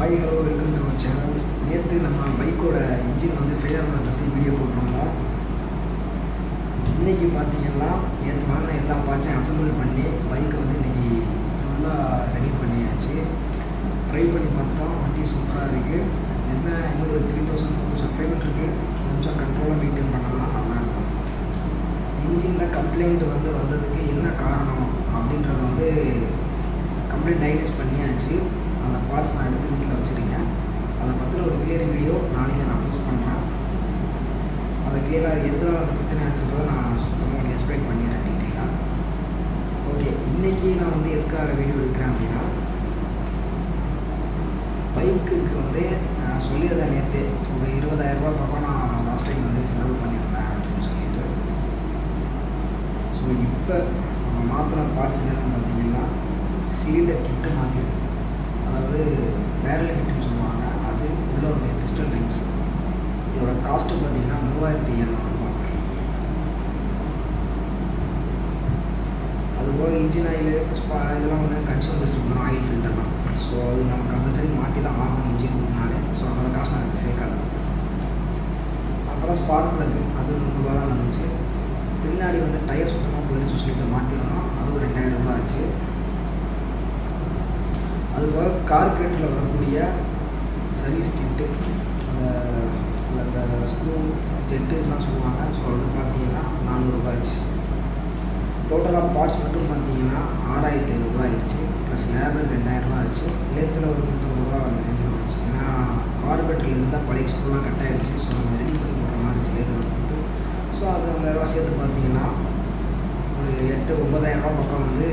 Hi hello welcome to our channel. நேற்று நம்ம பைக்கோட இன்ஜின் வந்து ஃபெயிலியர் ஆனதை பற்றி வீடியோ போட்டிருந்தோம். இன்றைக்கி பார்த்தீங்கன்னா நேற்று வாங்கின எல்லா பார்ட்ஸையும் அசம்பிள் பண்ணி பைக்கை வந்து இன்றைக்கி ஃபுல்லாக ரெடி பண்ணியாச்சு. ட்ரை பண்ணி பார்த்துட்டோம். வண்டி சூப்பராக இருக்குது. என்ன இன்னும் ஒரு 3000-4000 பேமெண்ட் இருக்குது. கொஞ்சம் கண்ட்ரோலாக மெயின்டைன் பண்ணலாம், நல்லாயிருக்கும். இன்ஜினில் கம்ப்ளைண்ட் வந்ததுக்கு என்ன காரணம் அப்படின்றத வந்து கம்ப்ளைண்ட் டயக்னோஸ் பண்ணியாச்சு. அந்த பார்ட்ஸ் நான் எடுத்து வீட்டில் வச்சுருக்கேன். அதை பற்றின ஒரு கிளியர் வீடியோ நாளைக்கு நான் போஸ்ட் பண்ணுறேன். அதை கிளியராக எதனால் அந்த பிரச்சனை ஆச்சுன்றதை நான் சுத்தமாக எக்ஸ்பிளைன் பண்ணிடுறேன் டீட்டெயிலாக. ஓகே, இன்றைக்கி நான் வந்து எதுக்காக வீடியோ எடுக்கிறேன் அப்படின்னா, பைக்குக்கு வந்து சொல்லியிருந்தேன் நேற்று ஒரு 20000 பக்கம் நான் லாஸ்ட் டைம் வந்து செலவு பண்ணியிருந்தேன் அப்படின்னு சொல்லிட்டு. ஸோ இப்போ நம்ம மாற்றின பார்ட்ஸ் என்னென்னு பார்த்தீங்கன்னா, சிலிண்டர் கிட்டு மாற்றிருக்கு. அதாவது பேரல் கிட்டுன்னு சொல்லுவாங்க. அது உள்ள ஒரு பிஸ்டன் ரிங்ஸ். இதோட காஸ்ட்டு பார்த்தீங்கன்னா 3700 ரூபா. அதுபோக இன்ஜின் ஆயில் இதெல்லாம் வந்து கன்சூமர்ஸ் இருக்கணும், ஆயில் ஃபில்டர்லாம். ஸோ அது நம்ம கம்பல்சரி மாற்றி தான் ஆகணும் இன்ஜின் முன்னாலே. ஸோ அதோட காசு நான் அதுக்கு சேர்க்காது. அப்புறம் ஸ்பார்க் ப்ளக், அது 100 ரூபா தான் வந்துச்சு. பின்னாடி வந்து டயர் சுத்தமாக போயிடுச்சு சொல்லிட்டு மாற்றிடணும். அது ஒரு 2000 ரூபா ஆச்சு. அதுபோக கார்பரேட்டில் வரக்கூடிய சர்வீஸ் கிட்டு, அந்த ஸ்க்ரூ ஜெட்டுலாம் சொல்லுவாங்க. ஸோ அது பார்த்தீங்கன்னா 400 ரூபா ஆச்சு. டோட்டலாக பார்ட்ஸ் மட்டும் பார்த்தீங்கன்னா 6500 ரூபா ஆயிடுச்சு. ப்ளஸ் லேபர் 2000 ரூபா ஆச்சு. லேத்தில் ஒரு 300 ரூபா அந்த ரேஞ்சில் வந்துச்சு. ஏன்னா கார்பரேட்டில் இருந்தால் பழைய ஸ்க்ரூலாம் கட் ஆகிடுச்சு. ஸோ நம்ம ரெடி பண்ணி போடுற மாதிரி இருந்துச்சு லேத்தில் வந்து. ஸோ அது அந்த ரூபா சேர்த்து பார்த்தீங்கன்னா ஒரு 8-9000 ரூபா பக்கம் வந்து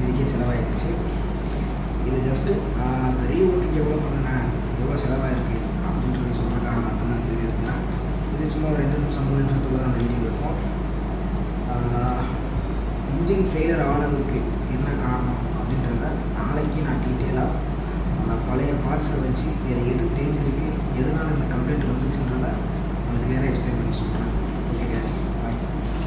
இதுக்கே செலவாயிடுச்சு. இது ஜஸ்ட்டு பெரிய ஒர்க்குக்கு எவ்வளோ பண்ணினேன், எவ்வளோ செலவாயிருக்கு அப்படின்றது சொல்கிறதுக்காக மட்டும்தான் இந்த வீடியோ எடுக்கிறேன். இது சும்மா ஒரு 2 நிமிஷம் 3 நிமிஷத்துல தான் அந்த வீடியோ இருக்கும். இன்ஜின் ஃபெயிலியர் ஆனதுக்கு என்ன காரணம் அப்படின்றத நாளைக்கு நான் டீட்டெயிலாக அந்த பழைய பார்ட்ஸை வச்சு எது தேஞ்சிருக்கு, எதனால் இந்த கம்ப்ளைண்ட் வந்துச்சுன்றதை உங்களுக்கு கிளியராக எக்ஸ்பிளைன் பண்ணி சொல்கிறேன். ஓகே.